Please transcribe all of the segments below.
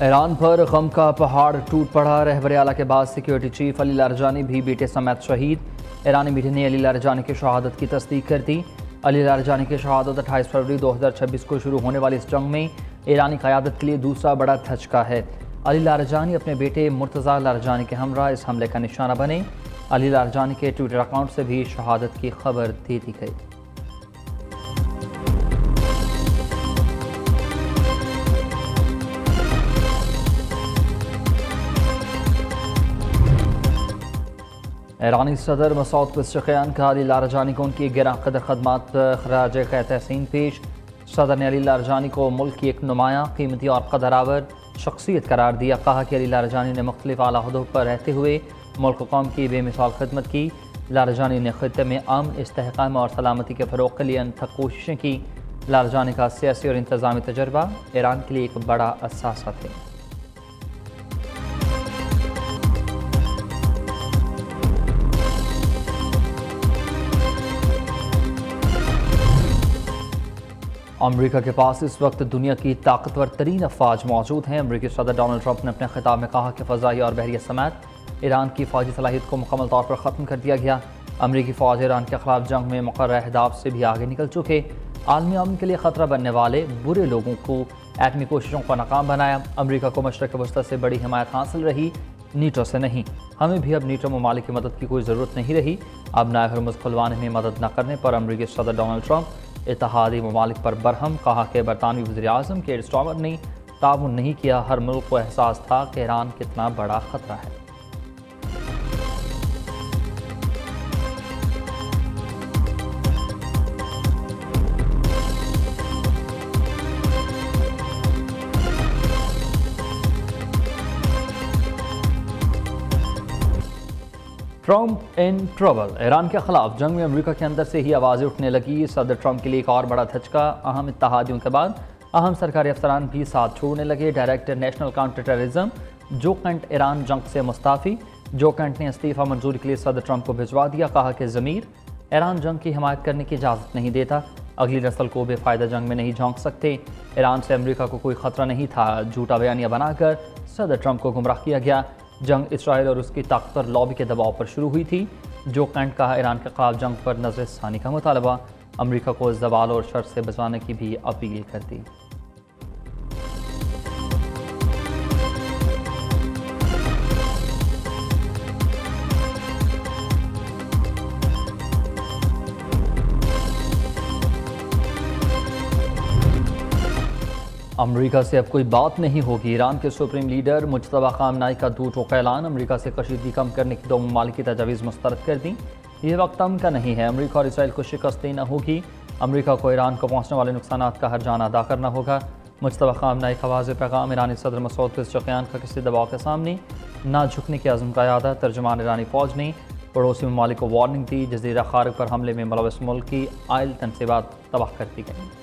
Iran पर गम का पहाड़ टूट पड़ा। रहबर आला के बाद सिक्योरिटी चीफ अली लारजानी भी बेटे समेत शहीद। ईरानी मीडिया ने अली लारजानी की शहादत की तस्दीक कर दी। अली लारजानी की शहादत 28 फरवरी 2026 को शुरू होने वाली इस जंग में ईरानी क़यादत के लिए दूसरा बड़ा धचका है। अली लारजानी अपने बेटे मुर्तज़ा लारजानी के हमरा इस हमले का निशाना बने। अली लारजानी के ट्विटर अकाउंट से भी शहादत की खबर दे दी गई। ईरानी सदर मसूद पेज़ेश्कियान का अली लारजानी को उनकी गिरां कदर खदमात खराज तहसीन पेश। सदर ने अली लारजानी को मुल्क की एक नुमायाँ, कीमती और कदरावर शख्सियत करार दिया। कहा कि अली लारजानी ने मुख्तलिफ आला ओहदों पर रहते हुए मुल्क कौम की बेमिसाल खिदमत की। लारजानी ने खित्ते में अमन, इस्तेहकाम और सलामती के फ़रोग़ के लिए अनथक कोशिशें की। लारजानी का सियासी और इंतज़ामी तजर्बा ईरान के लिए एक बड़ा असासा थे। अमरीका के पास इस वक्त दुनिया की ताकतवर तरीन अफवाज मौजूद हैं। अमरीकी सदर डोनाल्ड ट्रंप ने अपने खिताब में कहा कि फ़ज़ाई और बहरिया समेत ईरान की फ़ौजी सलाहियत को मुकम्मल तौर पर ख़त्म कर दिया गया। अमरीकी फ़ौज ईरान के ख़िलाफ़ जंग में मुक़र्रर अहदाफ से भी आगे निकल चुके। आलमी अमन के लिए ख़तरा बनने वाले बुरे लोगों को एटमी कोशिशों को नाकाम बनाया। अमरीका को मशरक़ वस्ती से बड़ी हिमायत हासिल रही, नीटो से नहीं। हमें भी अब नीटो ममालिक की मदद की कोई ज़रूरत नहीं रही। अब नया हरमुज़ खुलवाने में मदद न करने पर अमरीकी सदर डोनाल्ड ट्रंप इत्तेहादी ममालिक पर बरहम। कहा कि बरतानवी वज़ीर-ए-आज़म केयर स्टार्मर ने ताउन नहीं किया। हर मुल्क को एहसास था कि ईरान कितना बड़ा ख़तरा है। Trump in trouble. ईरान के खिलाफ जंग में अमेरिका के अंदर से ही आवाज़ें उठने लगी। सदर ट्रंप के लिए एक और बड़ा धचका। अहम इत्तेहादियों के बाद अहम सरकारी अफसरान भी साथ छोड़ने लगे। डायरेक्टर नेशनल काउंटर टेररिज्म जो कैंट ईरान जंग से मुस्ताफ़ी। जो कैंट ने इस्तीफ़ा मंजूरी के लिए सदर ट्रंप को भिजवा दिया। कहा कि ज़मीर ईरान जंग की हिमायत करने की इजाज़त नहीं देता। अगली नस्ल को बेफ़ायदा जंग में नहीं झोंक सकते। ईरान से अमेरिका को कोई ख़तरा नहीं था। झूठा बयानिया बनाकर सदर ट्रंप को गुमराह किया गया। जंग इसराइल और उसकी ताकतवर लॉबी के दबाव पर शुरू हुई थी। जो कैंट कहा ईरान के खिलाफ जंग पर नज़रसानी का मुतालबा। अमेरिका को ज़वाल और शर से बचाने की भी अपील कर दी। अमेरिका से अब कोई बात नहीं होगी। ईरान के सुप्रीम लीडर मुज्तबा ख़ामनेई का दो टोका ऐलान। अमेरिका से कशीदगी कम करने की दो ममालिक की तजावीज़ मुस्तरद कर दी। ये वक्त कम का नहीं है। अमेरिका और इसराइल को शिकस्त देना होगी। अमेरिका को ईरान को पहुँचने वाले नुकसानात का हर्जाना अदा करना होगा। मुज्तबा ख़ामनेई का वाज़ेह पैगाम। ईरानी सदर मसूद पेज़ेश्कियान का किसी दबाव के सामने ना झुकने के अज़्म का यादा। तर्जुमान ईरानी फ़ौज ने पड़ोसी ममालिक को वार्निंग दी। जज़ीरा खारग पर हमले में मुलव्वस मुल्क की आयल तनसीबात तबाह कर दी गई।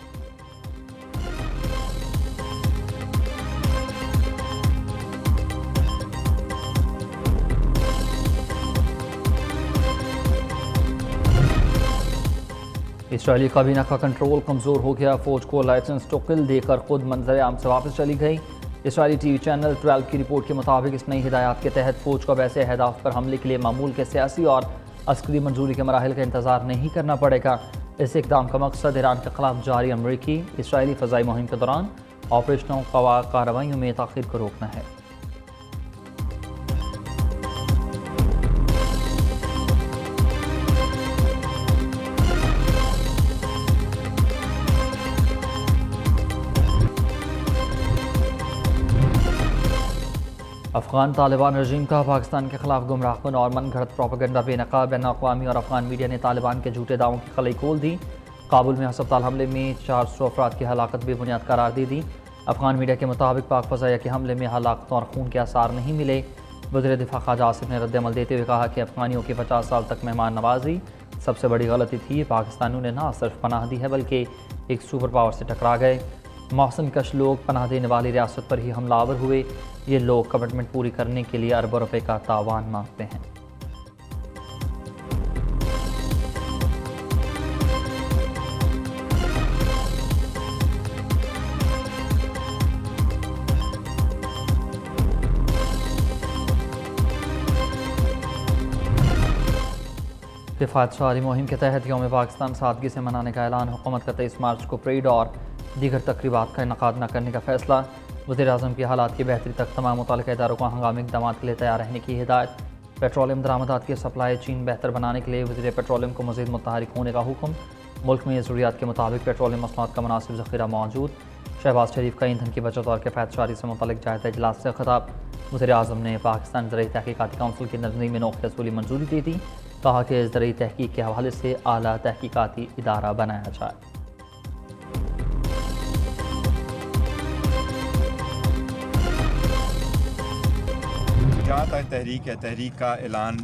इसराइली काबीना का कंट्रोल कमज़ोर हो गया। फ़ौज को लाइसेंस टू किल देकर खुद मंजर आम से वापस चली गई। इसराइली टीवी चैनल 12 की रिपोर्ट के मुताबिक इस नई हिदायत के तहत फ़ौज को वैसे अहदाफ पर हमले के लिए मामूल के सियासी और अस्करी मंजूरी के मराहिल का इंतज़ार नहीं करना पड़ेगा। इस इक़दाम का मकसद ईरान के खिलाफ जारी अमरीकी इसराइली फ़ज़ाई मुहिम के दौरान ऑपरेशनों कार्रवाइयों में ताख़ीर को रोकना है। अफ़गान तालिबान रजीम का पाकिस्तान के खिलाफ गुमराहकुन और मन घड़त प्रोपेगेंडा बेनकाब। बैन अक़वामी और अफ़गान मीडिया ने तालिबान के झूठे दावों की खलई खोल दी। काबुल में अस्पताल हमले में 400 अफराद की हलाकत बेबुनियाद करार दे दी। अफ़गान मीडिया के मुताबिक पाक फ़ज़ाइया के हमले में हलाकतों और खून के आसार नहीं मिले। वज़ीर दिफ़ा ख़ाजा आसिफ ने रद्दअमल देते हुए कहा कि अफ़गानियों की 50 साल तक मेहमान नवाजी सबसे बड़ी गलती थी। पाकिस्तानियों ने न सिर्फ पनाह दी है बल्कि एक सुपर पावर से टकरा गए। मौसम कश लोग पनाह देने वाली रियासत पर ही हमलावर हुए। ये लोग कमिटमेंट पूरी करने के लिए अरबों रुपए का तावान मांगते हैं। किफ़ायत शहारी मुहिम के तहत यौम पाकिस्तान सादगी से मनाने का ऐलान। हुकूमत का 23 मार्च को परेड और दीगर तकरीबात का इनकाद न करने का फैसला। वज़ीर-ए-आज़म की हालात की बेहतरी तक तमाम मुतल्लिक़ा इदारों को हंगामी इक़दामात के लिए तैयार रहने की हिदायत। पेट्रोलियम दरामदात की सप्लाई चीन बेहतर बनाने के लिए वज़ीर पेट्रोलियम को मज़ीद मुतहरिक होने का हुक्म। मुल्क में ज़रूरियात के मुताबिक पेट्रोलियम मसनूआत का मुनासिब ज़ख़ीरा मौजूद। शहबाज शरीफ का ईंधन की बचत और किफ़ायत शहारी से मुतल्लिक़ जायज़ा इजलास से खिताब। वज़ीर-ए-आज़म ने पाकिस्तान ज़रई तहक़ीक़ाती काउंसिल की नज़मीन में नोक़े असूली मंजूरी दे दी। कहा कि ज़रई तहक़ीक़ के हवाले से आला तहक़ीक़ाती इदारा बनाया जाए। जहाँ तक तहरीक है, तहरीक का ऐलान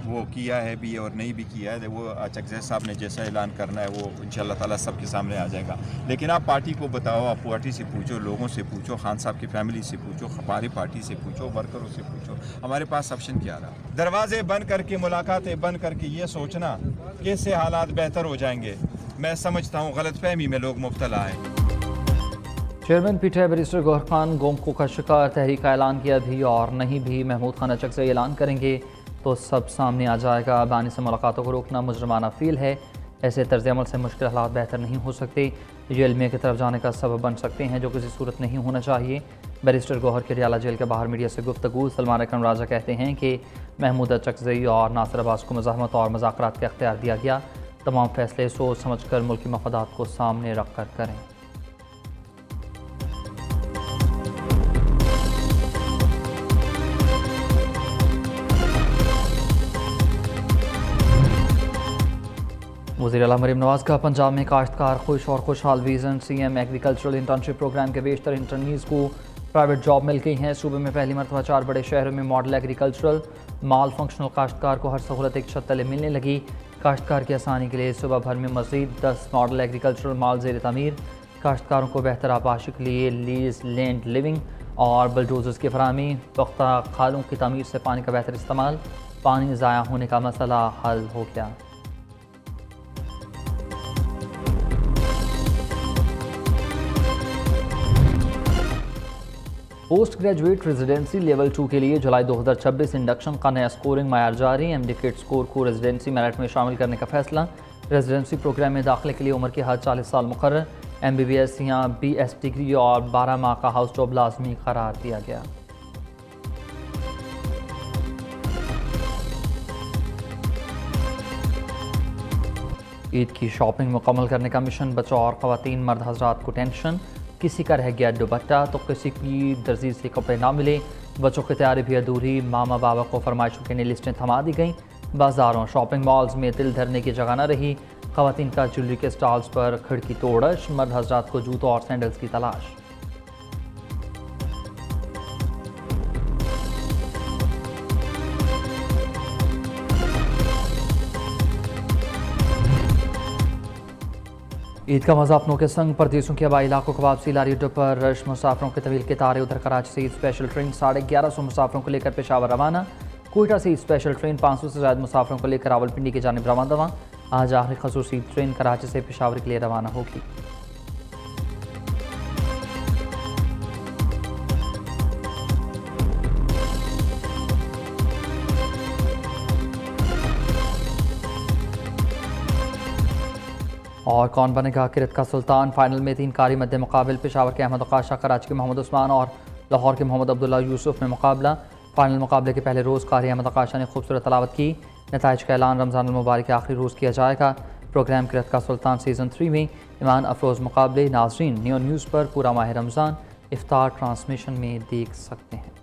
वो किया है भी और नहीं भी किया है। वो चकज़ई साहब ने जैसा ऐलान करना है वो इंशाअल्लाह ताला सबके सामने आ जाएगा। लेकिन आप पार्टी को बताओ, आप पार्टी से पूछो, लोगों से पूछो, खान साहब की फैमिली से पूछो, हमारी पार्टी से पूछो, वर्करों से पूछो, हमारे पास ऑप्शन क्या रहा। दरवाजे बंद करके, मुलाकातें बंद करके ये सोचना कि इससे हालात बेहतर हो जाएंगे, मैं समझता हूँ गलतफहमी में लोग मुब्तला हैं। Chairman PTI barrister Gohar Khan गोमको का शिकार। तहरीक का ऐलान किया भी और नहीं भी महमूद खान चकज़ई ऐलान करेंगे तो सब सामने आ जाएगा। बानी से मुलाकातों को रोकना मुजरमाना फ़ील है। ऐसे तर्ज़ अमल से मुश्किल हालात बेहतर नहीं हो सकते, ये अलमिया की तरफ जाने का सबब बन सकते हैं जो किसी सूरत नहीं होना चाहिए। बैरिस्टर गौहर के रियाला जेल के बाहर मीडिया से गुफ्तगू। सलमान अकरम राजा कहते हैं कि महमूद चकज़ई और नासिर अब्बास को मज़ाहमत और मुज़ाकरात का इख्तियार दिया गया। तमाम फैसले सोच समझ कर मुल्की मफादात को सामने रख कर करें। वज़ीर आला मरीम नवाज़ का पंजाब में काश्तकार खुश और खुशहाल। Vision CM agricultural internship programme के बेशतर इंटर्नीज़ को प्राइवेट जॉब मिल गई हैं। सूबे में पहली मरतबा 4 बड़े शहरों में मॉडल एग्रीकल्चरल माल फंक्शनल काश्तकार को हर सहूलत एक छत तले मिलने लगी। काश्तकार की आसानी के लिए सूबा भर में मज़ीद 10 मॉडल एग्रीकल्चरल माल ज़ेर तमीर। काश्तकारों को बेहतर आबाशी के लिए लीज लैंड लिविंग और बुलडोजर्स की फराहमी। पुख्ता खालों की तमीर से पानी का बेहतर इस्तेमाल। पानी ज़ाया होने का मसला हल हो गया। पोस्ट ग्रेजुएट रेजिडेंसी लेवल 2 के लिए जुलाई 2026 इंडक्शन का नया स्कोरिंग मायार जारी। एमडीकेट स्कोर को रेजिडेंसी मेरिट में शामिल करने का फैसला। रेजिडेंसी प्रोग्राम में दाखिले के लिए उम्र की हद 40 साल मुकर्रर। MBBS या BS डिग्री और 12 माह का हाउस जॉब लाजमी करार दिया गया। ईद की शॉपिंग मुकम्मल करने का मिशन। बचौर ख़वातीन मर्द हजरात को टेंशन। किसी का रह गया दुपट्टा तो किसी की दर्जी से कपड़े ना मिले। बच्चों की तैयारी भी अधूरी। मामा बाबा को फरमाइशों के लिए लिस्टें थमा दी गईं। बाजारों शॉपिंग मॉल्स में दिल धरने की जगह न रही। ख़वातीन का ज्वेलरी के स्टॉल्स पर खिड़की तोड़श। मर्द हजरात को जूतों और सैंडल्स की तलाश। ईद का मज़ा अपनों के संग। परदेशों के हवाई इलाकों को वापसी। लारी अड्डों पर रश। मुसाफिरों के तवील के तारे। उधर कराची से ईद स्पेशल ट्रेन 1150 मुसाफिरों को लेकर पेशावर रवाना। कोयटा से ईद स्पेशल ट्रेन 500 से ज़्यादा मुसाफिरों को लेकर रावलपिंडी की जानिब रवाना। आज आखिरी खसूसी ईद ट्रेन कराची से पेशावर के लिए रवाना होगी। और कौन बनेगा किरत का सुल्तान। फाइनल में 3 कारी मध्य मुकाबिल। पेशावर के अहमद अकाशा, कराची के मोहम्मद उस्मान और लाहौर के मोहम्मद अब्दुल्ला यूसुफ में मुकाबला। फाइनल मुकाबले के पहले रोज़ कारी अहमद अकाशा ने खूबसूरत तलावत की। नताइज का ऐलान रमज़ान मुबारक के आखिरी रोज़ किया जाएगा। प्रोग्राम किरत का सुल्तान सीज़न 3 में ईमान अफरोज़ मुकाबले। नाजरीन न्यू न्यूज़ पर पूरा माह रमज़ान इफ्तार ट्रांसमिशन में देख सकते हैं।